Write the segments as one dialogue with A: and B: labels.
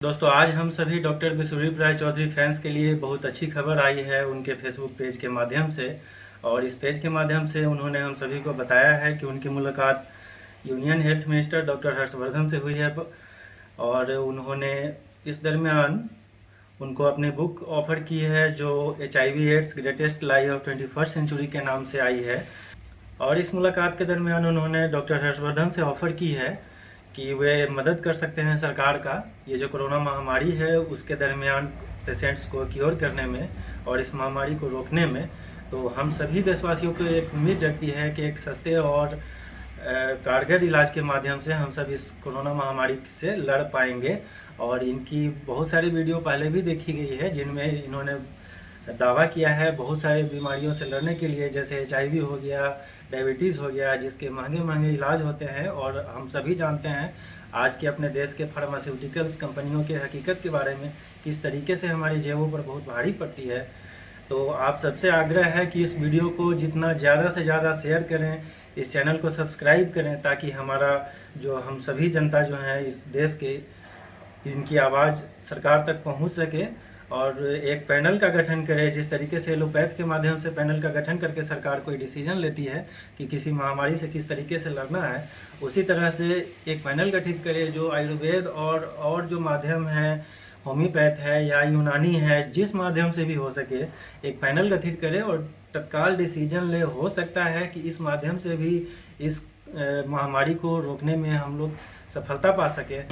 A: दोस्तों आज हम सभी डॉक्टर विश्वरूप राय चौधरी फैंस के लिए बहुत अच्छी खबर आई है उनके फेसबुक पेज के माध्यम से। और इस पेज के माध्यम से उन्होंने हम सभी को बताया है कि उनकी मुलाकात union health minister doctor Harshvardhan से हुई है। और उन्होंने इस दरमियान उनको अपनी बुक ऑफ़र की है जो HIV AIDS greatest lie of 21st century के नाम से आई है। और इस मुलाकात के दरमियान उन्होंने डॉक्टर हर्षवर्धन से ऑफ़र की है कि वे मदद कर सकते हैं सरकार का ये जो कोरोना महामारी है उसके दरमियान पेशेंट्स को क्योर करने में और इस महामारी को रोकने में। तो हम सभी देशवासियों को एक उम्मीद जगती है कि एक सस्ते और कारगर इलाज के माध्यम से हम सब इस कोरोना महामारी से लड़ पाएंगे। और इनकी बहुत सारी वीडियो पहले भी देखी गई है जिनमें इन्होंने दावा किया है बहुत सारी बीमारियों से लड़ने के लिए, जैसे HIV हो गया, डायबिटीज़ हो गया, जिसके महंगे महंगे इलाज होते हैं। और हम सभी जानते हैं आज के अपने देश के फार्मास्यूटिकल्स कंपनियों के हकीकत के बारे में, किस तरीके से हमारी जेबों पर बहुत भारी पड़ती है। तो आप सबसे आग्रह है कि इस वीडियो को जितना ज़्यादा से ज़्यादा शेयर करें, इस चैनल को सब्सक्राइब करें, ताकि हमारा जो हम सभी जनता जो है इस देश के, इनकी आवाज़ सरकार तक पहुंच सके। और एक पैनल का गठन करें, जिस तरीके से एलोपैथ के माध्यम से पैनल का गठन करके सरकार कोई डिसीजन लेती है कि किसी महामारी से किस तरीके से लड़ना है, उसी तरह से एक पैनल गठित करें जो आयुर्वेद और जो माध्यम है, होम्योपैथ है या यूनानी है, जिस माध्यम से भी हो सके एक पैनल गठित करें और तत्काल डिसीजन ले। हो सकता है कि इस माध्यम से भी इस महामारी को रोकने में हम लोग सफलता पा सके।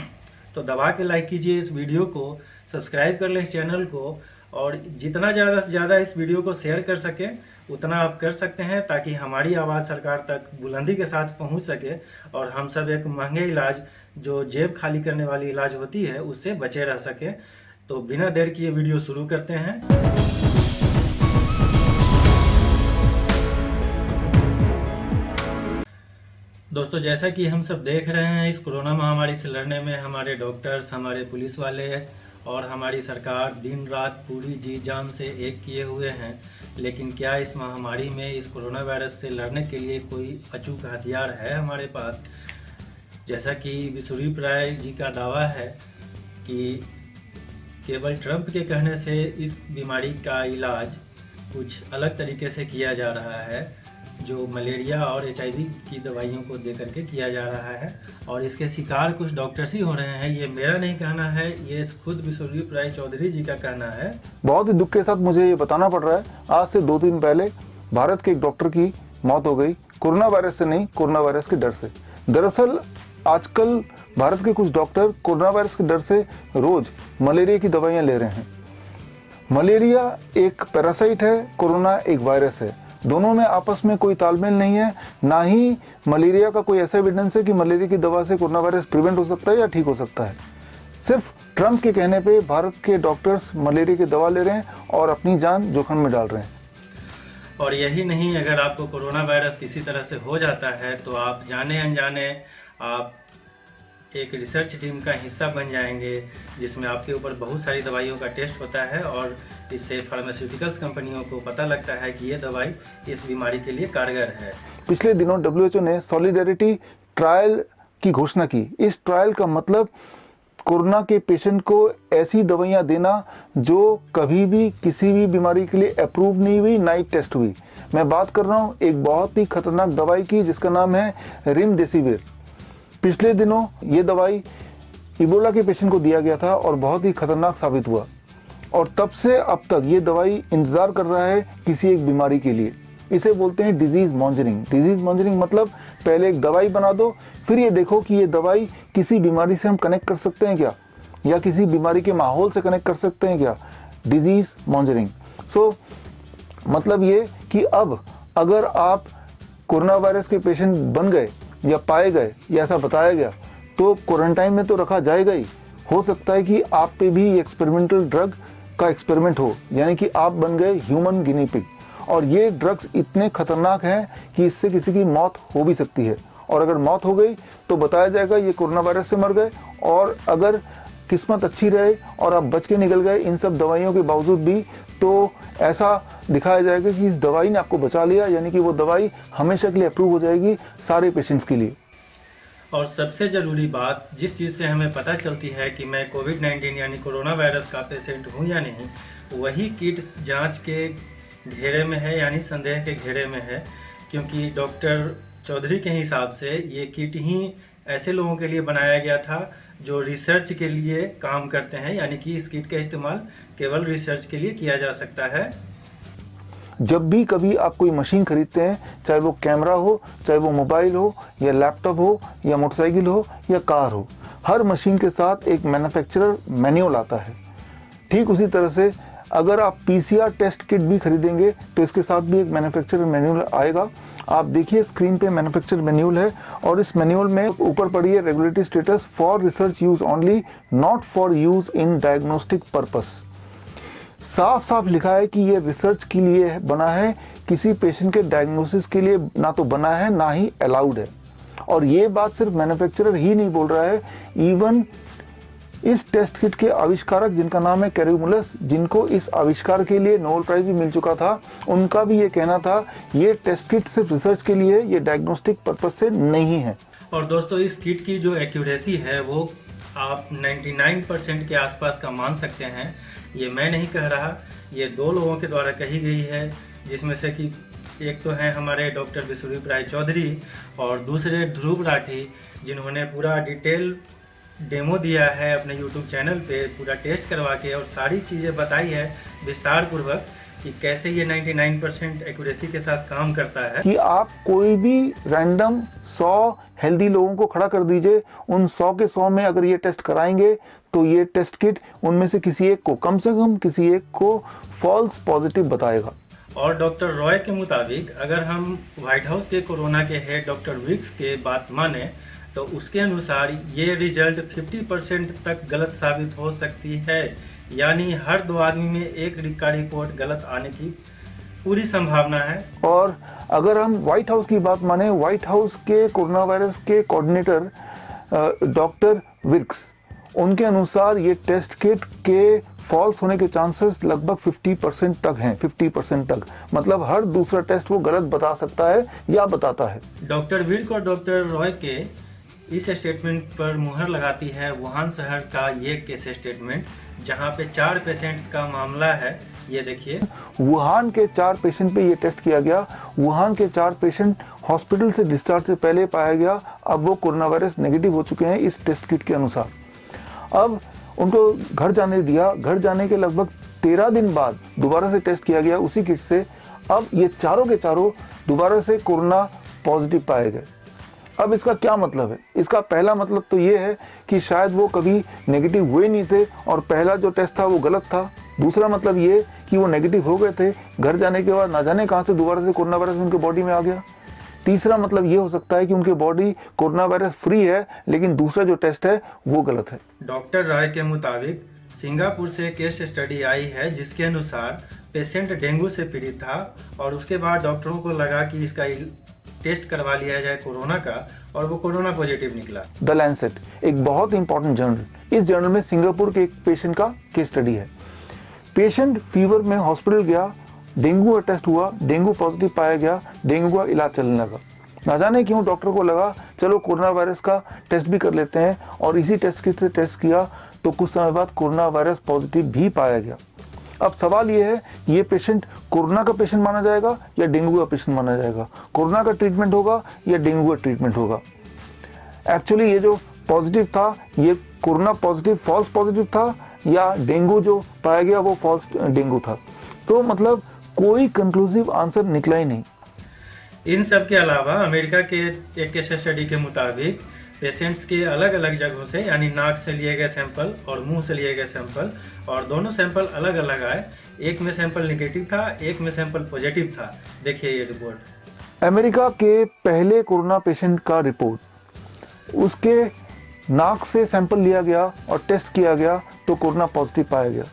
A: तो दबा के लाइक कीजिए इस वीडियो को, सब्सक्राइब कर लें इस चैनल को, और जितना ज़्यादा से ज़्यादा इस वीडियो को शेयर कर सकें उतना आप कर सकते हैं, ताकि हमारी आवाज़ सरकार तक बुलंदी के साथ पहुंच सके और हम सब एक महंगे इलाज, जो जेब खाली करने वाली इलाज होती है, उससे बचे रह सकें। तो बिना देर किए वीडियो शुरू करते हैं। दोस्तों जैसा कि हम सब देख रहे हैं, इस कोरोना महामारी से लड़ने में हमारे डॉक्टर्स, हमारे पुलिस वाले और हमारी सरकार दिन रात पूरी जी जान से एक किए हुए हैं। लेकिन क्या इस महामारी में, इस कोरोना वायरस से लड़ने के लिए कोई अचूक हथियार है हमारे पास? जैसा कि विश्वरूप राय जी का दावा है कि केवल ट्रंप के कहने से इस बीमारी का इलाज कुछ अलग तरीके से किया जा रहा है, जो मलेरिया और HIV की दवाइयों को दे करके किया जा रहा है। और इसके शिकार कुछ डॉक्टर्स ही हो रहे हैं। ये मेरा नहीं कहना है, ये खुद विश्वरूप राय चौधरी जी का कहना है।
B: बहुत ही दुख के साथ मुझे ये बताना पड़ रहा है, आज से 2 दिन पहले भारत के एक डॉक्टर की मौत हो गई, कोरोना वायरस से नहीं, कोरोना वायरस के डर से। दरअसल आजकल भारत के कुछ डॉक्टर कोरोना वायरस के डर से रोज मलेरिया की दवाइयाँ ले रहे हैं। मलेरिया एक पैरासाइट है, कोरोना एक वायरस है। दोनों में आपस में कोई तालमेल नहीं है, ना ही मलेरिया का कोई ऐसा एविडेंस है कि मलेरिया की दवा से कोरोना वायरस प्रिवेंट हो सकता है या ठीक हो सकता है। सिर्फ ट्रंप के कहने पे भारत के डॉक्टर्स मलेरिया की दवा ले रहे हैं और अपनी जान जोखिम में डाल रहे हैं।
A: और यही नहीं, अगर आपको कोरोना वायरस किसी तरह से हो जाता है तो आप जाने अनजाने आप एक रिसर्च टीम का हिस्सा बन जाएंगे, जिसमें आपके ऊपर बहुत सारी दवाइयों का टेस्ट होता है और इससे फार्मास्यूटिकल्स कंपनियों को पता लगता है कि ये दवाई इस बीमारी के लिए कारगर है।
B: पिछले दिनों WHO ने सॉलिडेरिटी ट्रायल की घोषणा की। इस ट्रायल का मतलब कोरोना के पेशेंट को ऐसी दवाइयाँ देना जो कभी भी किसी भी बीमारी के लिए अप्रूव नहीं हुई, ना ही टेस्ट हुई। मैं बात कर रहा हूँ एक बहुत ही खतरनाक दवाई की, जिसका नाम है रेमडेसिविर। पिछले दिनों ये दवाई इबोला के पेशेंट को दिया गया था और बहुत ही खतरनाक साबित हुआ, और तब से अब तक ये दवाई इंतजार कर रहा है किसी एक बीमारी के लिए। इसे बोलते हैं डिजीज मॉन्जरिंग। डिजीज मॉन्जरिंग मतलब पहले एक दवाई बना दो, फिर ये देखो कि ये दवाई किसी बीमारी से हम कनेक्ट कर सकते हैं क्या, या किसी बीमारी के माहौल से कनेक्ट कर सकते हैं क्या। डिजीज मॉन्जरिंग। मतलब ये कि अब अगर आप कोरोना वायरस के पेशेंट बन गए या पाए गए या ऐसा बताया गया, तो क्वारंटाइन में तो रखा जाएगा ही। हो सकता है कि आप पे भी एक्सपेरिमेंटल ड्रग का एक्सपेरिमेंट हो, यानी कि आप बन गए ह्यूमन गिनी पिग। और ये ड्रग्स इतने खतरनाक हैं कि इससे किसी की मौत हो भी सकती है, और अगर मौत हो गई तो बताया जाएगा ये कोरोना वायरस से मर गए। और अगर किस्मत अच्छी रहे और आप बच के निकल गए इन सब दवाइयों के बावजूद भी, तो ऐसा दिखाया जाएगा कि इस दवाई ने आपको बचा लिया, यानी कि वो दवाई हमेशा के लिए अप्रूव हो जाएगी सारे पेशेंट्स के लिए।
A: और सबसे ज़रूरी बात, जिस चीज़ से हमें पता चलती है कि मैं कोविड-19 यानी कोरोना वायरस का पेशेंट हूँ या नहीं, वही किट जांच के घेरे में है, यानी संदेह के घेरे में है। क्योंकि डॉक्टर चौधरी के हिसाब से ये किट ही ऐसे लोगों के लिए बनाया गया था जो रिसर्च के लिए काम करते हैं, यानी कि इस किट का इस्तेमाल केवल रिसर्च के लिए किया जा सकता है।
B: जब भी कभी आप कोई मशीन खरीदते हैं, चाहे वो कैमरा हो, चाहे वो मोबाइल हो या लैपटॉप हो या मोटरसाइकिल हो या कार हो, हर मशीन के साथ एक मैन्युफैक्चरर मैनुअल आता है। ठीक उसी तरह से अगर आप पीसीआर टेस्ट किट भी खरीदेंगे तो इसके साथ भी एक मैन्युफैक्चरर मैनुअल आएगा। आप देखिए स्क्रीन पे मैन्युफैक्चरर मैनुअल है और इस मैनुअल में ऊपर पड़ी है regulatory status for research use only, not for use in diagnostic purpose. साफ साफ लिखा है कि ये रिसर्च के लिए बना है, किसी पेशेंट के डायग्नोसिस के लिए ना तो बना है ना ही अलाउड है। और ये बात सिर्फ मैन्युफैक्चरर ही नहीं बोल रहा है, इवन इस टेस्ट किट के आविष्कारक जिनका नाम है कैरोमुलस, जिनको इस आविष्कार के लिए नोबेल प्राइज भी मिल चुका था, उनका भी ये कहना था ये टेस्ट किट सिर्फ रिसर्च के लिए, ये डायग्नोस्टिक पर्पस से नहीं है।
A: और दोस्तों, इस किट की जो एक्यूरेसी है वो आप 99% के आसपास का मान सकते हैं। ये मैं नहीं कह रहा, ये दो लोगों के द्वारा कही गई है, जिसमें से कि एक तो हैं हमारे डॉक्टर विश्वरूप राय चौधरी और दूसरे ध्रुव राठी, जिन्होंने पूरा डिटेल डेमो दिया है अपने यूट्यूब चैनल पे, पूरा टेस्ट करवा के और सारी चीज़ें बताई है विस्तार पूर्वक कि कैसे ये 99% एक्यूरेसी के साथ काम करता है।
B: कि आप कोई भी रैंडम 100 हेल्दी लोगों को खड़ा कर दीजिए, उन 100 के 100 में अगर ये टेस्ट कराएंगे तो ये टेस्ट किट उनमें से किसी एक को, कम से कम किसी एक को फॉल्स पॉजिटिव बताएगा।
A: और डॉक्टर रॉय के मुताबिक अगर हम व्हाइट हाउस के कोरोना के हेड डॉक्टर विक्स के बात माने तो उसके अनुसार ये रिजल्ट 50% तक गलत साबित हो सकती है, यानी हर 2 आदमी में एक का रिपोर्ट गलत आने की पूरी संभावना है।
B: और अगर हम व्हाइट हाउस की बात माने, व्हाइट हाउस के कोरोना वायरस के कोऑर्डिनेटर डॉक्टर विक्स, उनके अनुसार ये टेस्ट किट के फॉल्स होने के चांसेस लगभग 50% तक हैं, 50% तक, मतलब हर दूसरा टेस्ट वो गलत बता सकता है या बताता है।
A: डॉक्टर विर्क और डॉक्टर रॉय के इस स्टेटमेंट पर मुहर लगाती है वुहान शहर का ये केस स्टेटमेंट, जहां पे 4 पेशेंट्स का मामला है। ये देखिए,
B: वुहान के 4 पेशेंट पे ये टेस्ट किया गया। वुहान के 4 पेशेंट हॉस्पिटल से डिस्चार्ज से पहले पाया गया, अब वो कोरोना वायरस नेगेटिव हो चुके हैं इस टेस्ट किट के अनुसार। अब उनको घर जाने दिया, घर जाने के लगभग 13 दिन बाद दोबारा से टेस्ट किया गया उसी किट से। अब ये चारों के चारों दोबारा से कोरोना पॉजिटिव पाए गए। अब इसका क्या मतलब है? इसका पहला मतलब तो ये है कि शायद वो कभी नेगेटिव हुए नहीं थे और पहला जो टेस्ट था वो गलत था। दूसरा मतलब ये कि वो नेगेटिव हो गए थे, घर जाने के बाद ना जाने कहाँ से दोबारा से कोरोना वायरस उनके बॉडी में आ गया। तीसरा मतलब ये हो सकता है कि उनकी बॉडी कोरोना वायरस फ्री है, लेकिन दूसरा जो टेस्ट है वो गलत है।
A: डॉक्टर राय के मुताबिक सिंगापुर से केस स्टडी आई है जिसके अनुसार पेशेंट डेंगू से पीड़ित था और उसके बाद डॉक्टरों को लगा कि इसका टेस्ट करवा लिया जाए कोरोना का, और वो कोरोना पॉजिटिव निकला।
B: द लैंसेट एक बहुत इंपॉर्टेंट जर्नल, इस जर्नल में सिंगापुर के एक पेशेंट का केस स्टडी है। पेशेंट फीवर में हॉस्पिटल गया, डेंगू का टेस्ट हुआ, डेंगू पॉजिटिव पाया गया, डेंगू का इलाज चलने लगा। ना जाने क्यों डॉक्टर को लगा चलो कोरोना वायरस का टेस्ट भी कर लेते हैं, और इसी टेस्ट किट से टेस्ट किया तो कुछ समय बाद कोरोना वायरस पॉजिटिव भी पाया गया। अब सवाल ये है, ये पेशेंट कोरोना का पेशेंट माना जाएगा या डेंगू का पेशेंट माना जाएगा? कोरोना का ट्रीटमेंट होगा या डेंगू का ट्रीटमेंट होगा? एक्चुअली ये जो पॉजिटिव था ये कोरोना पॉजिटिव फॉल्स पॉजिटिव था या डेंगू जो पाया गया वो फॉल्स डेंगू था? तो मतलब कोई कंक्लूसिव आंसर निकला ही नहीं।
A: इन सब के अलावा अमेरिका के एक केस स्टडी के मुताबिक पेशेंट्स के अलग अलग जगहों से, यानी नाक से लिए गए सैंपल और मुंह से लिए गए सैंपल, और दोनों सैंपल अलग अलग आए। एक में सैंपल नेगेटिव था, एक में सैंपल पॉजिटिव था। देखिए ये रिपोर्ट।
B: अमेरिका के पहले कोरोना पेशेंट का रिपोर्ट, उसके नाक से सैंपल लिया गया और टेस्ट किया गया तो कोरोना पॉजिटिव पाया गया।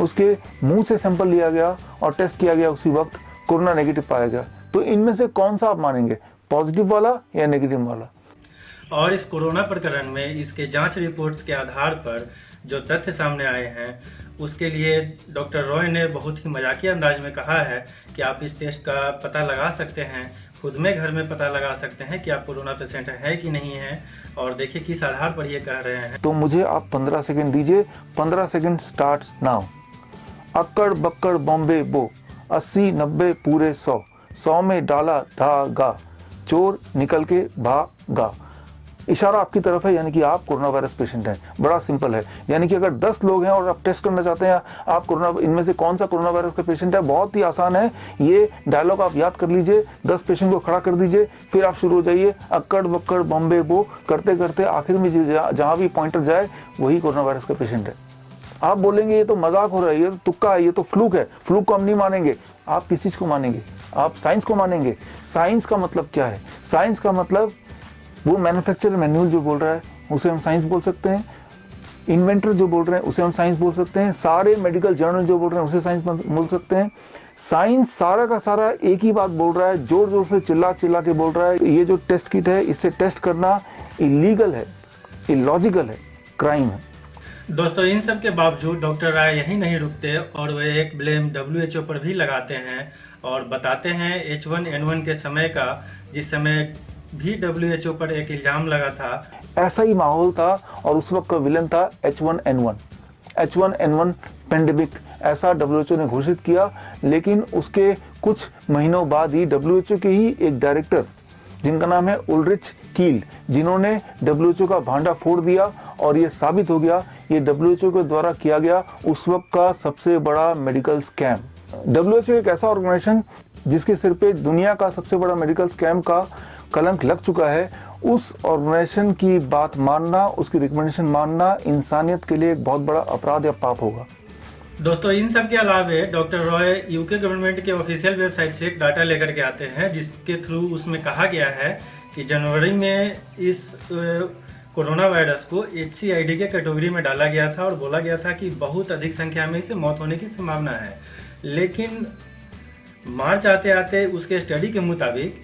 B: उसके मुंह से सैंपल लिया गया और टेस्ट किया गया उसी वक्त, कोरोना नेगेटिव पाया गया। तो इनमें से कौन सा आप मानेंगे, पॉजिटिव वाला या नेगेटिव वाला?
A: और इस कोरोना प्रकरण में इसके जांच रिपोर्ट्स के आधार पर जो तथ्य सामने आए हैं उसके लिए डॉक्टर रॉय ने बहुत ही मजाकिया अंदाज में कहा है कि आप इस टेस्ट का पता लगा सकते हैं खुद में घर में पता लगा सकते हैं कि आप कोरोना पेशेंट है कि नहीं है। और देखिए किस आधार पर ये कह रहे हैं।
B: तो मुझे आप 15 सेकंड दीजिए। 15 सेकंड स्टार्ट्स नाउ। अक्कड़ बक्कड़ बॉम्बे बो, 80 90 पूरे 100, 100 में डाला धागा, चोर निकल के भागा। इशारा आपकी तरफ है, यानी कि आप कोरोना वायरस पेशेंट हैं। बड़ा सिंपल है, यानी कि अगर 10 लोग हैं और आप टेस्ट करना चाहते हैं आप कोरोना, इनमें से कौन सा कोरोना वायरस का पेशेंट है, बहुत ही आसान है। ये डायलॉग आप याद कर लीजिए, 10 पेशेंट को खड़ा कर दीजिए, फिर आप शुरू हो जाइए अक्कड़ बक्कड़ बॉम्बे बो करते करते आखिर में जहाँ भी पॉइंटर जाए वही कोरोना वायरस का पेशेंट है। आप बोलेंगे ये तो मजाक हो रहा है, ये तो तुक्का है, ये तो फ्लूक है। फ्लूक को हम नहीं मानेंगे। आप किस चीज को मानेंगे? आप साइंस को मानेंगे। साइंस का मतलब क्या है? साइंस का मतलब वो मैन्युफैक्चरर मैन्युअल जो बोल रहा है उसे हम साइंस बोल सकते हैं, इन्वेंटर जो बोल रहे हैं उसे हम साइंस बोल सकते हैं, सारे मेडिकल जर्नल जो बोल रहे हैं उसे साइंस बोल सकते हैं। साइंस सारा का सारा एक ही बात बोल रहा है, जोर जोर से चिल्ला चिल्ला के बोल रहा है ये जो टेस्ट किट है इससे टेस्ट करना इलीगल है, इलॉजिकल है, क्राइम है।
A: दोस्तों इन सब के बावजूद डॉक्टर राय यही नहीं रुकते और वे एक ब्लेम WHO पर भी लगाते हैं और बताते हैं H1N1 के समय का, जिस समय भी WHO पर एक इल्जाम लगा था।
B: ऐसा ही माहौल था और उस वक्त का विलन था H1N1 पेंडेमिक, ऐसा WHO ने घोषित किया। लेकिन उसके कुछ महीनों बाद ही WHO के ही एक डायरेक्टर जिनका नाम है उल्रिच कील, जिन्होंने WHO का भांडा फोड़ दिया और ये साबित हो गया ये WHO के द्वारा किया गया उस वक्त का सबसे बड़ा मेडिकल स्कैम। WHO एक ऐसा ऑर्गेनाइजेशन जिसके सिर पे दुनिया का सबसे बड़ा मेडिकल स्कैम का कलंक लग चुका है, उस ऑर्गेनाइजेशन की बात मानना, उसकी रिकमेंडेशन मानना इंसानियत के लिए एक बहुत बड़ा अपराध या पाप होगा।
A: दोस्तों इन सब के अलावे डॉक्टर रॉय UK गवर्नमेंट के ऑफिशियल वेबसाइट से एक डाटा लेकर के आते हैं जिसके थ्रू उसमें कहा गया है कि जनवरी में इस कोरोना वायरस को HCID के कैटेगरी में डाला गया था और बोला गया था कि बहुत अधिक संख्या में इसे मौत होने की संभावना है। लेकिन मार्च आते आते उसके स्टडी के मुताबिक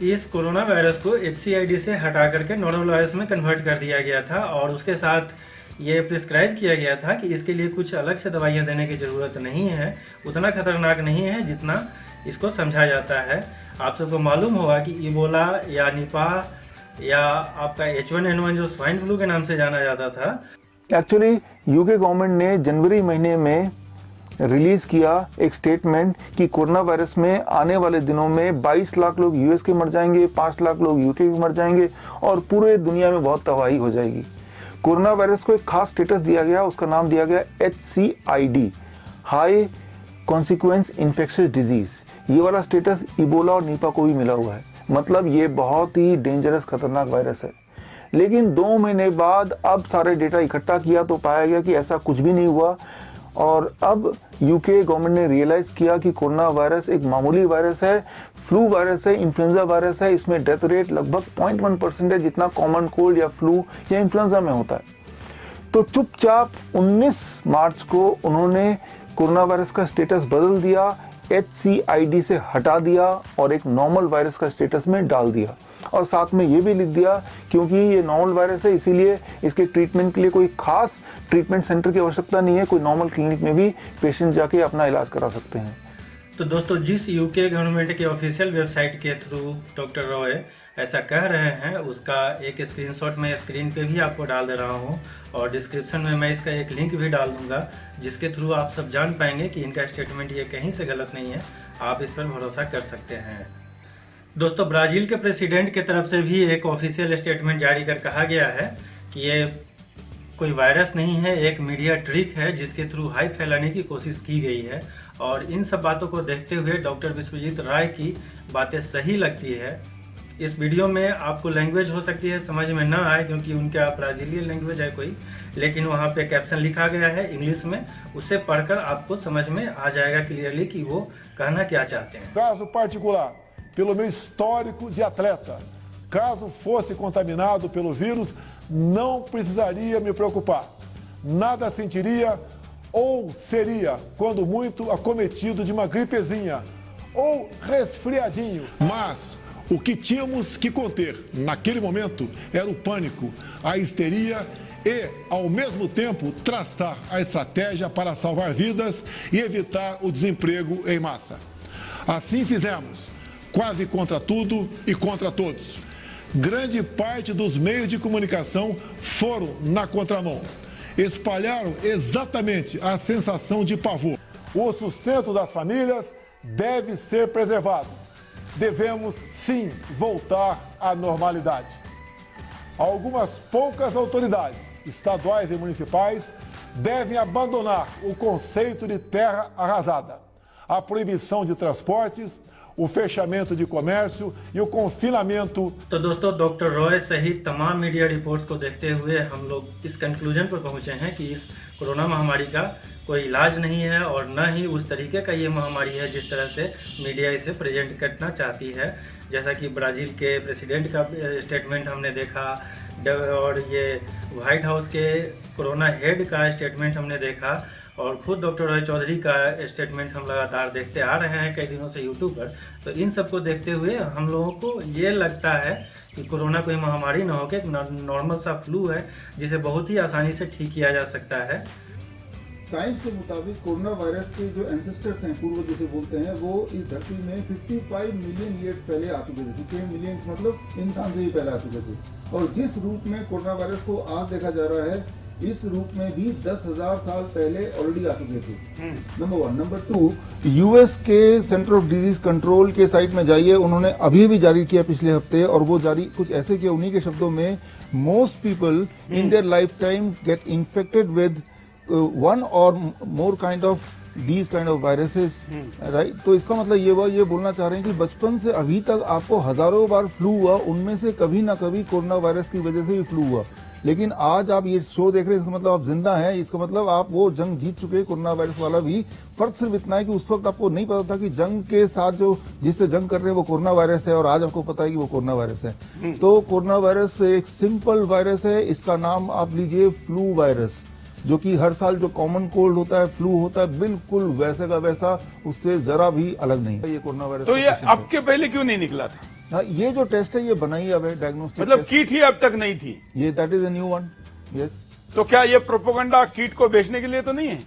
A: इस कोरोना वायरस को HCID से हटा करके नॉर्मल वायरस में कन्वर्ट कर दिया गया था और उसके साथ ये प्रिस्क्राइब किया गया था कि इसके लिए कुछ अलग से दवाइयाँ देने की ज़रूरत नहीं है, उतना खतरनाक नहीं है जितना इसको समझा जाता है। आप सबको मालूम होगा कि इबोला या निपाह या आपका H1N1 जो स्वाइन फ्लू के नाम से जाना जाता था।
B: एक्चुअली UK गवर्नमेंट ने जनवरी महीने में रिलीज किया एक स्टेटमेंट कि कोरोना वायरस में आने वाले दिनों में 22 लाख लोग US के मर जाएंगे, 5 लाख लोग UK के मर जाएंगे और पूरे दुनिया में बहुत तबाही हो जाएगी। कोरोना वायरस को एक खास स्टेटस दिया गया, उसका नाम दिया गया HCID, high consequence infectious disease. ये वाला स्टेटस इबोला और निपा को भी मिला हुआ है, मतलब ये बहुत ही डेंजरस खतरनाक वायरस है। लेकिन 2 महीने बाद अब सारे डेटा इकट्ठा किया तो पाया गया कि ऐसा कुछ भी नहीं हुआ और अब UK गवर्नमेंट ने रियलाइज किया कि कोरोना वायरस एक मामूली वायरस है, फ्लू वायरस है, इन्फ्लुएंजा वायरस है। इसमें डेथ रेट लगभग 0.1% है, जितना कॉमन कोल्ड या फ्लू या इन्फ्लुएंजा में होता है। तो चुपचाप 19 मार्च को उन्होंने कोरोना वायरस का स्टेटस बदल दिया, HCID से हटा दिया और एक नॉर्मल वायरस का स्टेटस में डाल दिया और साथ में ये भी लिख दिया क्योंकि ये नॉर्मल वायरस है इसीलिए इसके ट्रीटमेंट के लिए कोई खास ट्रीटमेंट सेंटर की आवश्यकता नहीं है, कोई नॉर्मल क्लिनिक में भी पेशेंट जाके अपना इलाज करा सकते हैं।
A: तो दोस्तों जिस UK गवर्नमेंट के ऑफिशियल वेबसाइट के थ्रू डॉक्टर रॉय ऐसा कह रहे हैं उसका एक स्क्रीनशॉट मैं स्क्रीन पे भी आपको डाल दे रहा हूं और डिस्क्रिप्शन में मैं इसका एक लिंक भी डाल दूंगा जिसके थ्रू आप सब जान पाएंगे कि इनका स्टेटमेंट ये कहीं से गलत नहीं है, आप इस पर भरोसा कर सकते हैं। दोस्तों ब्राज़ील के प्रेसिडेंट की तरफ से भी एक ऑफिशियल स्टेटमेंट जारी कर कहा गया है कि ये कोई वायरस नहीं है, एक मीडिया ट्रिक है जिसके थ्रू हाइप फैलाने की कोशिश की गई है। और इन सब बातों को देखते हुए डॉक्टर विश्वजीत राय की बातें सही लगती है। इस वीडियो में आपको लैंग्वेज हो सकती है समझ में ना आए क्योंकि उनका ब्राज़ीलियन लैंग्वेज है कोई, लेकिन वहाँ पे कैप्शन लिखा गया है इंग्लिश में, उससे पढ़कर आपको समझ में आ जाएगा क्लियरली कि वो कहना क्या चाहते हैं।
C: Caso particular, pelo meu histórico de atleta, caso fosse contaminado pelo vírus, não precisaria me preocupar. Nada sentiria ou seria, quando muito, acometido de uma gripezinha ou resfriadinho. Mas o que tínhamos que conter naquele momento era o pânico, a histeria e, ao mesmo tempo, traçar a estratégia para salvar vidas e evitar o desemprego em massa. Assim fizemos. quase contra tudo e contra todos. Grande parte dos meios de comunicação foram na contramão. Espalharam exatamente a sensação de pavor. O sustento das famílias deve ser preservado. Devemos, sim, voltar à normalidade. Algumas poucas autoridades, estaduais e municipais, devem abandonar o conceito de terra arrasada, a proibição de transportes, o fechamento de comércio e o confinamento.
A: तो दोस्तों, doctor Roy सहित तमाम media reports को देखते हुए हम लोग इस कंक्लूजन पर पहुंचे हैं कि इस कोरोना महामारी का कोई इलाज नहीं है और न ही उस तरीके का ये महामारी है जिस तरह से मीडिया इसे प्रेजेंट करना चाहती है। जैसा कि ब्राज़ील के प्रेसिडेंट का स्टेटमेंट हमने देखा और ये व्हाइट हाउस के कोरोना हेड का स्टेटमेंट हमने देखा और खुद डॉक्टर रॉय चौधरी का स्टेटमेंट हम लगातार देखते आ रहे हैं कई दिनों से यूट्यूब पर। तो इन सब को देखते हुए हम लोगों को ये लगता है कि कोरोना कोई महामारी न होकर एक नॉर्मल सा फ्लू है जिसे बहुत ही आसानी से ठीक किया जा सकता है।
B: साइंस के मुताबिक कोरोना वायरस के जो एंसेस्टर्स हैं, पूर्वज जिसे बोलते हैं, वो इस धरती में 55 मिलियन ईयर्स पहले आ चुके थे। 55 मिलियन मतलब इंसान से ही पहले आ चुके थे। और जिस रूप में कोरोना वायरस को आज देखा जा रहा है, इस रूप में भी 10,000 साल पहले ऑलरेडी आ चुके थे। नंबर 1। नंबर 2, यूएस के सेंटर ऑफ डिजीज कंट्रोल के साइट में जाइए, उन्होंने अभी भी जारी किया पिछले हफ्ते, और वो जारी कुछ ऐसे किया, उन्हीं के शब्दों में, most people in their life time get infected with one or more kind of these kind of viruses, right? तो इसका मतलब ये बोलना चाह रहे हैं कि बचपन से अभी तक आपको हजारों बार फ्लू हुआ, उनमें से कभी ना कभी कोरोना वायरस की वजह से भी फ्लू हुआ। लेकिन आज आप ये शो देख रहे हैं, इसका मतलब आप जिंदा हैं, इसका मतलब आप वो जंग जीत चुके हैं, कोरोना वायरस वाला भी। फर्क सिर्फ इतना है कि उस वक्त आपको नहीं पता था कि जंग के साथ जो जिससे जंग कर रहे हैं वो कोरोना वायरस है, और आज आपको पता है कि वो कोरोना वायरस है। तो कोरोना वायरस एक सिंपल वायरस है, इसका नाम आप लीजिए फ्लू वायरस, जो कि हर साल जो कॉमन कोल्ड होता है, फ्लू होता है, बिल्कुल वैसे का वैसा, उससे जरा भी अलग नहीं है ये कोरोना वायरस।
D: तो ये अब के पहले क्यों नहीं निकला था?
B: हाँ, ये जो टेस्ट है ये बना ही अब है, डायग्नोस्टिक
D: मतलब किट ही अब तक नहीं थी
B: ये, that is a new one. Yes.
D: तो क्या ये प्रोपोगंडा किट को बेचने के लिए तो नहीं है?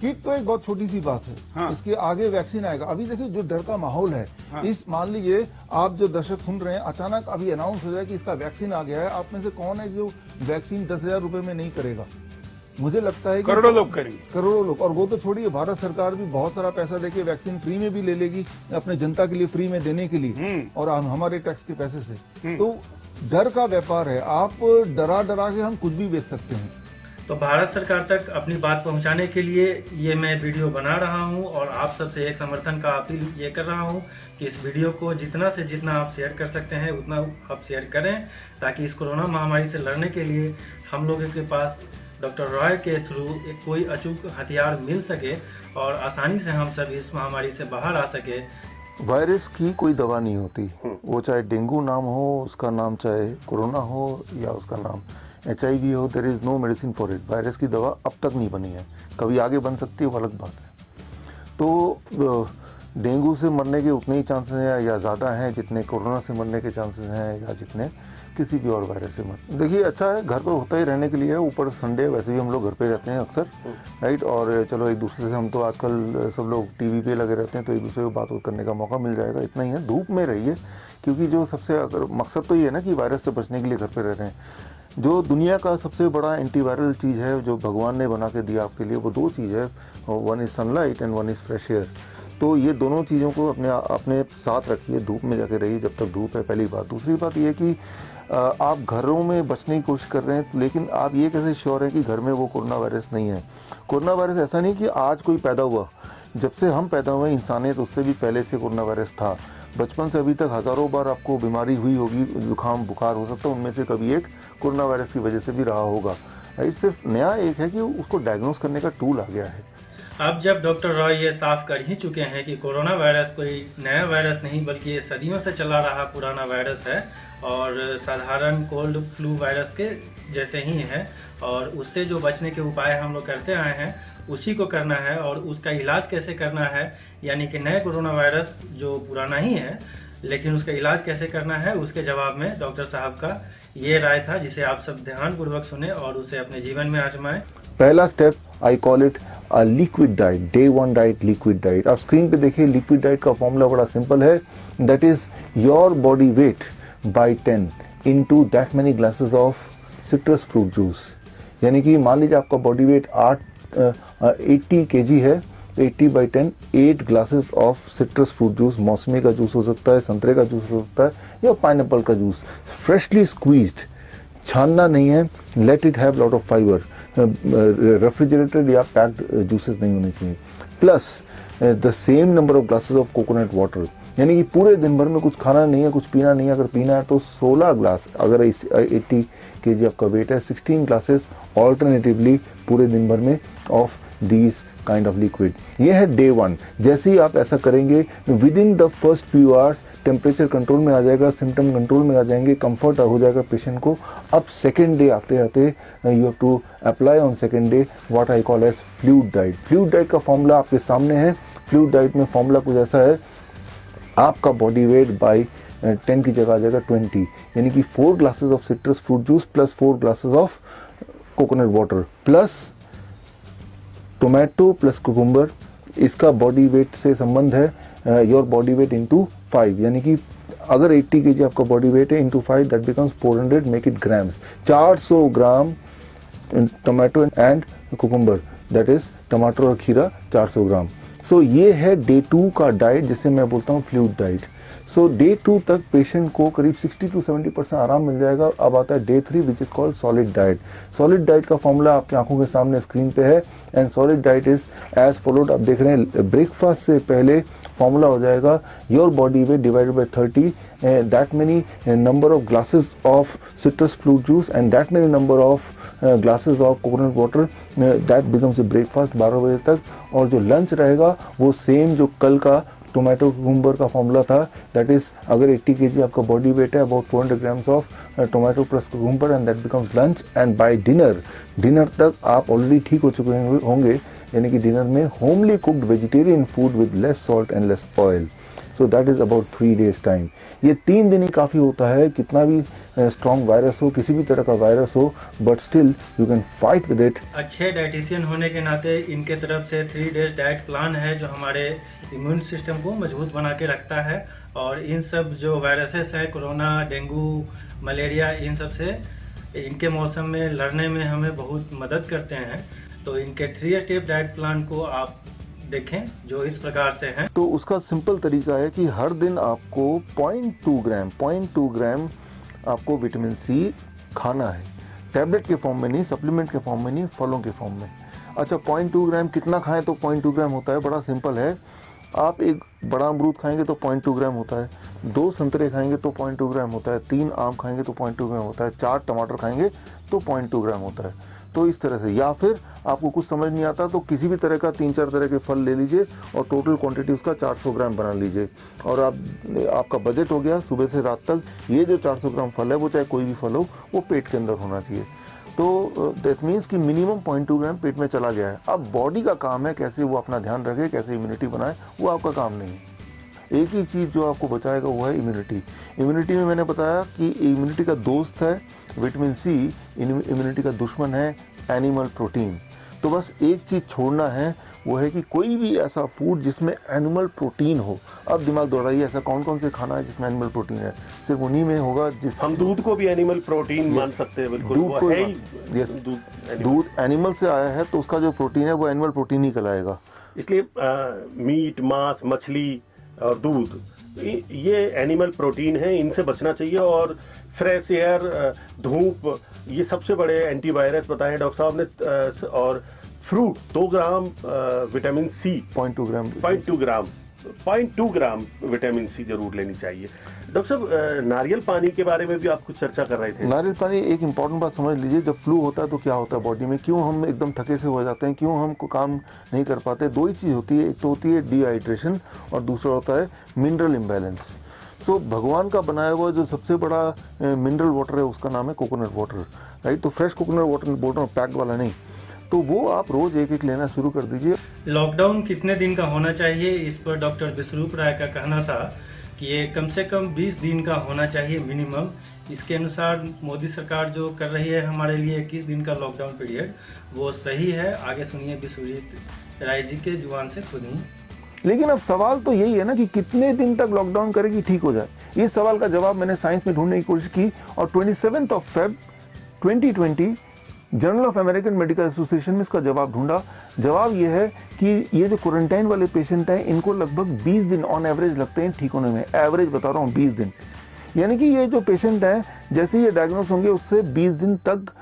B: किट तो एक बहुत छोटी सी बात है।
D: हाँ।
B: इसके आगे वैक्सीन आएगा। अभी देखिए जो डर का माहौल है,
D: हाँ।
B: इस मान लीजिए आप जो दर्शक सुन रहे हैं, अचानक अभी अनाउंस हो जाए कि इसका वैक्सीन आ गया है, आप में से कौन है जो वैक्सीन 10,000 रुपए में नहीं करेगा? मुझे लगता है कि
D: करोड़ों लोग करेंगे,
B: करोड़ों लोग। और वो तो छोड़िए, भारत सरकार भी बहुत सारा पैसा देके वैक्सीन फ्री में भी ले लेगी अपने जनता के लिए, फ्री में देने के लिए, और हमारे टैक्स के पैसे से। तो डर का व्यापार है, आप डरा डरा के हम कुछ भी बेच सकते हैं।
A: तो भारत सरकार तक अपनी बात पहुंचाने के लिए ये मैं वीडियो बना रहा हूं और आप सबसे एक समर्थन का अपील ये कर रहा हूं कि इस वीडियो को जितना से जितना आप शेयर कर सकते हैं उतना आप शेयर करें, ताकि इस कोरोना महामारी से लड़ने के लिए हम लोगों के पास डॉक्टर रॉय के थ्रू एक कोई अचूक हथियार मिल सके और आसानी से हम सब इस महामारी से बाहर आ सके।
B: वायरस की कोई दवा नहीं होती, वो चाहे डेंगू नाम हो उसका नाम, चाहे कोरोना हो या उसका नाम HIV हो, there is no medicine for it. Virus की दवा अब तक नहीं बनी है, कभी आगे बन सकती है, वो अलग बात है। तो डेंगू से मरने के उतने ही चांसेस हैं या ज़्यादा हैं जितने कोरोना से मरने के चांसेस हैं, या जितने किसी भी और वायरस से मर। देखिए अच्छा है, घर पर होता ही रहने के लिए है, ऊपर संडे वैसे भी हम लोग घर पे रहते हैं अक्सर, राइट। और चलो एक दूसरे से, हम तो आजकल सब लोग टीवी पे लगे रहते हैं, तो एक दूसरे को बात करने का मौका मिल जाएगा, इतना ही है। धूप में रहिए, क्योंकि जो सबसे अगर मकसद तो ये है ना कि वायरस से बचने के लिए घर पे रह रहे हैं। जो दुनिया का सबसे बड़ा एंटीवायरल चीज़ है जो भगवान ने बना के दिया आपके लिए, वो दो चीज़ है, one is sunlight and one is fresh air. तो ये दोनों चीज़ों को अपने साथ रखिए, धूप में जाके रहिए जब तक धूप है, पहली बात। दूसरी बात ये कि आप घरों में बचने की कोशिश कर रहे हैं, लेकिन आप ये कैसे श्योर हैं कि घर में वो कोरोना वायरस नहीं है? कोरोना वायरस ऐसा नहीं कि आज कोई पैदा हुआ, जब से हम पैदा हुए इंसानियत उससे भी पहले से कोरोना वायरस था। बचपन से अभी तक हज़ारों बार आपको बीमारी हुई होगी, जुकाम बुखार हो सकता है, उनमें से कभी एक कोरोना वायरस की वजह से भी रहा होगा। राइट, सिर्फ नया एक है कि उसको डायग्नोस करने का टूल आ गया है।
A: अब जब डॉक्टर रॉय ये साफ कर ही चुके हैं कि कोरोना वायरस कोई नया वायरस नहीं बल्कि ये सदियों से चला रहा पुराना वायरस है और साधारण कोल्ड फ्लू वायरस के जैसे ही है, और उससे जो बचने के उपाय हम लोग करते आए हैं उसी को करना है, और उसका इलाज कैसे करना है, यानी कि नए कोरोना वायरस जो पुराना ही है लेकिन उसका इलाज कैसे करना है, उसके जवाब में डॉक्टर साहब का ये राय था, जिसे आप सब ध्यानपूर्वक सुने और उसे अपने जीवन में आजमाएं।
B: पहला step, I call it liquid diet, day 1 diet liquid diet. आप स्क्रीन पे देखिए, लिक्विड डाइट का फॉर्मूला बड़ा सिंपल है, that is your body weight by 10 into that many glasses of citrus fruit juice. यानी कि मान लीजिए आपका बॉडी वेट 80 kg है, 80/10 8 glasses of citrus fruit juice, मौसमी का जूस हो सकता है, संतरे का जूस हो सकता है, या पाइनएप्पल का जूस, फ्रेशली स्क्वीज्ड, छानना नहीं है, let it have lot of fibre, refrigerated या पैक्ड जूसेस नहीं होने चाहिए, plus the same number of glasses of coconut water. यानी कि पूरे दिन भर में कुछ खाना नहीं है, कुछ पीना नहीं है, अगर पीना है तो 16 ग्लास, अगर 80 kg आपका वेट है, 16 ग्लासेस ऑल्टरनेटिवली पूरे दिन भर में of these kind of liquid. ये है डे 1। जैसे ही आप ऐसा करेंगे, with in the first few hours temperature control में आ जाएगा, सिम्टम कंट्रोल में आ जाएंगे, कंफर्ट हो जाएगा पेशेंट को। अब सेकेंड डे आते आते you have to apply on second day what I call as fluid diet. Fluid diet का फॉर्मूला आपके सामने है। फ्लूइड डाइट में फॉर्मूला कुछ ऐसा है, आपका बॉडी वेट बाई 10 की जगह आ जाएगा 20, यानी कि 4 glasses of citrus fruit juice plus 4 glasses of coconut water plus tomato plus cucumber. इसका बॉडी वेट से संबंध है योर बॉडी वेट इंटू 5, यानी कि अगर 80 kg आपका बॉडी वेट है into 5 that becomes 400, make it grams. 400 gram tomato and cucumber, that is टमाटर और खीरा 400 ग्राम। सो ये है डे 2 का डाइट, जिसे मैं बोलता हूँ फ्लूइड डाइट। सो डे 2 तक पेशेंट को करीब 60 to 70% आराम मिल जाएगा। अब आता है day 3 which is called solid diet. Solid diet का फॉर्मूला आपकी आंखों के सामने स्क्रीन पे है, and solid diet is as followed. आप देख रहे हैं ब्रेकफास्ट से पहले फॉर्मूला हो जाएगा your body weight divided by 30, that many number of glasses of citrus fruit juice and that many number of glasses of coconut water, that becomes a breakfast 12 बजे तक। और जो लंच रहेगा वो सेम जो कल का टोमेटो कुकुम्बर का फॉर्मूला था, दैट इज अगर 80 kg आपका बॉडी वेट है, about 400 grams of tomato plus cucumber and that becomes lunch. And by dinner तक आप ऑलरेडी ठीक हो चुके होंगे, यानी कि डिनर में homely cooked vegetarian food with less salt and less oil. So that is about 3 days time. ये 3 दिन ही काफ़ी होता है, कितना भी स्ट्रॉन्ग वायरस हो, किसी भी तरह का वायरस हो, but still you can fight with it.
A: अच्छे डाइटिशियन होने के नाते इनके तरफ से 3 days डाइट प्लान है जो हमारे इम्यून सिस्टम को मजबूत बना के रखता है, और इन सब जो वायरसेस है, कोरोना, डेंगू, मलेरिया, इन सब से इनके मौसम में लड़ने में हमें बहुत मदद करते हैं। तो इनके 3 स्टेप डाइट प्लान को आप देखें जो इस प्रकार से हैं।
B: तो उसका सिंपल तरीका है कि हर दिन आपको 0.2 ग्राम आपको विटामिन सी खाना है, टैबलेट के फॉर्म में नहीं, सप्लीमेंट के फॉर्म में नहीं, फलों के फॉर्म में। अच्छा, 0.2 ग्राम कितना खाएं तो 0.2 ग्राम होता है? बड़ा सिंपल है, आप एक बड़ा अमरूद खाएंगे तो 0.2 ग्राम होता है, 2 संतरे खाएंगे तो 0.2 ग्राम होता है, 3 आम खाएंगे तो 0.2 ग्राम होता है, 4 टमाटर खाएंगे तो 0.2 ग्राम होता है। तो इस तरह से, या फिर आपको कुछ समझ नहीं आता तो किसी भी तरह का 3-4 तरह के फल ले लीजिए और टोटल क्वांटिटी उसका 400 ग्राम बना लीजिए, और आपका बजट हो गया सुबह से रात तक। ये जो 400 ग्राम फल है, वो चाहे कोई भी फल हो, वो पेट के अंदर होना चाहिए। तो दैट मीन्स कि मिनिमम 0.2 ग्राम पेट में चला गया है। अब बॉडी का काम है कैसे वो अपना ध्यान रखे, कैसे इम्यूनिटी बनाए, वो आपका काम नहीं है। एक ही चीज़ जो आपको बचाएगा वो है इम्यूनिटी। इम्यूनिटी में मैंने बताया कि इम्यूनिटी का दोस्त है विटामिन सी, इम्यूनिटी का दुश्मन है एनिमल प्रोटीन। तो बस एक चीज़ छोड़ना है, वो है कि कोई भी ऐसा फूड जिसमें एनिमल प्रोटीन हो। अब दिमाग दौड़ाइए, ऐसा कौन कौन से खाना है जिसमें एनिमल प्रोटीन है? सिर्फ उन्हीं में होगा जिस
E: हम दूध को भी एनिमल प्रोटीन मान सकते हैं। बिल्कुल,
B: दूध को
E: है ही
B: दूध एनिमल से आया है, तो उसका जो प्रोटीन है वो एनिमल प्रोटीन ही कहलाएगा।
E: इसलिए मीट, मांस, मछली और दूध ये एनिमल प्रोटीन है, इनसे बचना चाहिए। और फ्रेश एयर, धूप, ये सबसे बड़े एंटीवायरस बताए डॉक्टर साहब ने। और फ्रूट 2 ग्राम विटामिन सी, 0.2 ग्राम विटामिन सी जरूर लेनी चाहिए। डॉक्टर साहब, नारियल पानी के बारे में भी आप कुछ चर्चा कर रहे थे।
B: नारियल पानी, एक इंपॉर्टेंट बात समझ लीजिए, जब फ्लू होता है तो क्या होता है बॉडी में, क्यों हम एकदम थके से हो जाते हैं, क्यों हम काम नहीं कर पाते? 2 ही चीज़ होती है, एक तो होती है डिहाइड्रेशन और दूसरा होता है मिनरल इम्बैलेंस। सो भगवान का बनाया हुआ जो सबसे बड़ा मिनरल वाटर है उसका नाम है कोकोनट वाटर, राइट? तो फ्रेश कोकोनट वाटर बोल रहा हूँ, पैक्ड वाला नहीं। तो वो आप रोज एक लेना शुरू कर दीजिए।
A: लॉकडाउन कितने दिन का होना चाहिए, इस पर डॉक्टर विश्वरूप राय का कहना था कि ये कम से कम 20 दिन का होना चाहिए मिनिमम। इसके अनुसार मोदी सरकार जो कर रही है हमारे लिए 21 दिन का लॉकडाउन पीरियड, वो सही है। आगे सुनिए विश्वजीत राय जी के जुबान से खुद ही।
B: लेकिन अब सवाल तो यही है ना कि कितने दिन तक लॉकडाउन करेगी ठीक हो जाए। इस सवाल का जवाब मैंने साइंस में ढूंढने की कोशिश की और 27 Feb 2020 journal of American medical association में इसका जवाब ढूंढा। जवाब यह है कि ये जो क्वारंटाइन वाले पेशेंट हैं इनको लगभग 20 दिन ऑन एवरेज लगते हैं ठीक होने में। एवरेज बता रहा हूँ 20 दिन, यानी कि ये जो पेशेंट हैं जैसे ये डायग्नोस होंगे उससे 20 दिन तक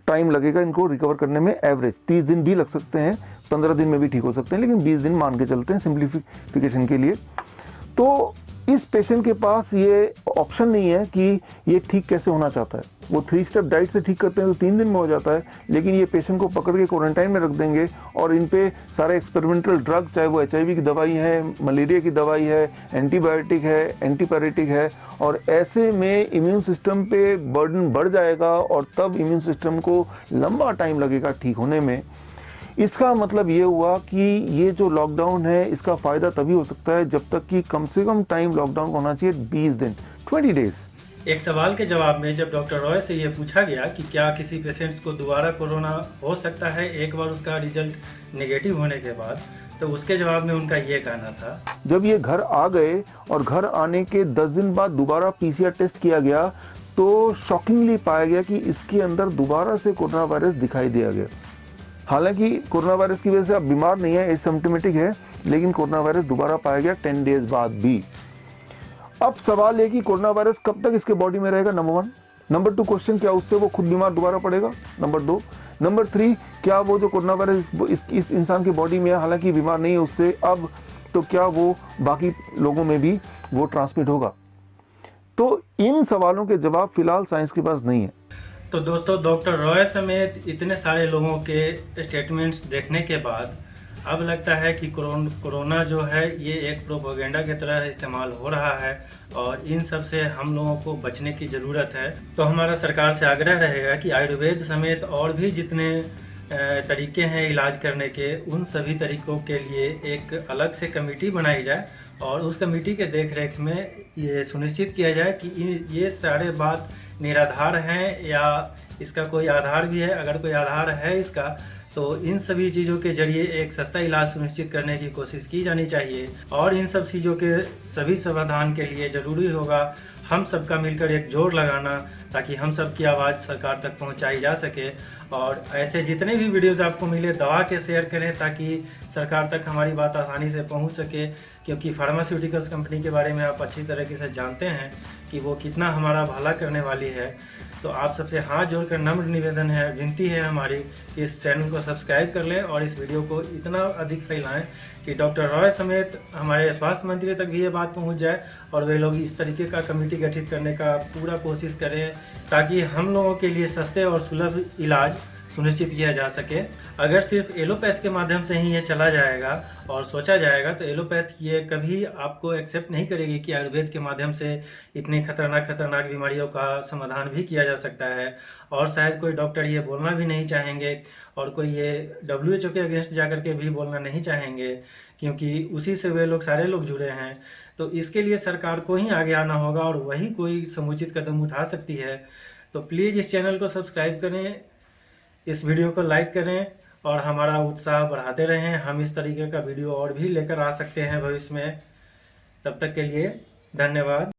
B: टाइम लगेगा इनको रिकवर करने में। एवरेज 30 दिन भी लग सकते हैं, 15 दिन में भी ठीक हो सकते हैं, लेकिन 20 दिन मान के चलते हैं सिंप्लीफिकेशन के लिए। तो इस पेशेंट के पास ये ऑप्शन नहीं है कि ये ठीक कैसे होना चाहता है। वो 3 स्टेप डाइट से ठीक करते हैं तो 3 दिन में हो जाता है, लेकिन ये पेशेंट को पकड़ के क्वारंटाइन में रख देंगे और इन पे सारे एक्सपेरिमेंटल ड्रग, चाहे वो HIV की दवाई है, मलेरिया की दवाई है, एंटीबायोटिक है, एंटीपायरेटिक है, और ऐसे में इम्यून सिस्टम पे बर्डन बढ़ जाएगा और तब इम्यून सिस्टम को लंबा टाइम लगेगा ठीक होने में। इसका मतलब ये हुआ कि ये जो लॉकडाउन है इसका फ़ायदा तभी हो सकता है जब तक कि कम से कम टाइम लॉकडाउन का होना चाहिए 20 दिन, 20 डेज।
A: एक सवाल के जवाब में जब डॉक्टर रॉय से ये पूछा गया कि क्या किसी पेशेंट्स को दोबारा कोरोना हो सकता है एक बार उसका रिजल्ट नेगेटिव होने के बाद, तो उसके जवाब में उनका ये कहना था।
B: जब ये घर आ गए और घर आने के 10 दिन बाद दोबारा PCR टेस्ट किया गया तो शॉकिंगली पाया गया कि इसके अंदर दोबारा से कोरोना वायरस दिखाई दिया गया। हालांकि कोरोना वायरस की वजह से अब बीमार नहीं है, एसिम्प्टोमेटिक है, लेकिन कोरोना वायरस दोबारा पाया गया 10 डेज बाद भी। अब सवाल है कि कोरोना वायरस कब तक इसके बॉडी में रहेगा, नंबर 1। नंबर 2 क्वेश्चन, क्या उससे वो खुद बीमार दोबारा पड़ेगा, नंबर 2। नंबर 3, क्या वो जो कोरोना वायरस इस इंसान की बॉडी में है, हालांकि बीमार नहीं है उससे अब, तो क्या वो बाकी लोगों में भी वो ट्रांसमिट होगा। तो इन सवालों के जवाब फिलहाल साइंस के पास नहीं है।
A: तो दोस्तों, डॉक्टर रॉय समेत इतने सारे लोगों के स्टेटमेंट्स देखने के बाद अब लगता है कि कोरोना जो है ये एक प्रोपेगेंडा की तरह इस्तेमाल हो रहा है और इन सब से हम लोगों को बचने की ज़रूरत है। तो हमारा सरकार से आग्रह रहेगा कि आयुर्वेद समेत और भी जितने तरीके हैं इलाज करने के, उन सभी तरीकों के लिए एक अलग से कमेटी बनाई जाए और उस कमेटी के देखरेख में ये सुनिश्चित किया जाए कि ये सारे बात निराधार हैं या इसका कोई आधार भी है। अगर कोई आधार है इसका, तो इन सभी चीज़ों के जरिए एक सस्ता इलाज सुनिश्चित करने की कोशिश की जानी चाहिए और इन सब चीज़ों के सभी समाधान के लिए ज़रूरी होगा हम सबका मिलकर एक जोर लगाना, ताकि हम सब की आवाज़ सरकार तक पहुंचाई जा सके। और ऐसे जितने भी वीडियोस आपको मिले दवा के शेयर करें ताकि सरकार तक हमारी बात आसानी से पहुंच सके, क्योंकि फार्मास्यूटिकल्स कंपनी के बारे में आप अच्छी तरीके से जानते हैं कि वो कितना हमारा भला करने वाली है। तो आप सबसे हाथ जोड़कर नम्र निवेदन है, विनती है हमारी, इस चैनल को सब्सक्राइब कर लें और इस वीडियो को इतना अधिक फैलाएं कि डॉक्टर रॉय समेत हमारे स्वास्थ्य मंत्री तक भी ये बात पहुंच जाए और वे लोग इस तरीके का कमेटी गठित करने का पूरा कोशिश करें ताकि हम लोगों के लिए सस्ते और सुलभ इलाज सुनिश्चित किया जा सके। अगर सिर्फ एलोपैथ के माध्यम से ही ये चला जाएगा और सोचा जाएगा तो एलोपैथ ये कभी आपको एक्सेप्ट नहीं करेगी कि आयुर्वेद के माध्यम से इतनी खतरनाक बीमारियों का समाधान भी किया जा सकता है। और शायद कोई डॉक्टर ये बोलना भी नहीं चाहेंगे और कोई ये WHO के अगेंस्ट जाकर के भी बोलना नहीं चाहेंगे, क्योंकि उसी से वे लोग सारे लोग जुड़े हैं। तो इसके लिए सरकार को ही आगे आना होगा और वही कोई समुचित कदम उठा सकती है। तो प्लीज़ इस चैनल को सब्सक्राइब करें, इस वीडियो को लाइक करें और हमारा उत्साह बढ़ाते रहें। हम इस तरीके का वीडियो और भी लेकर आ सकते हैं भविष्य में। तब तक के लिए धन्यवाद।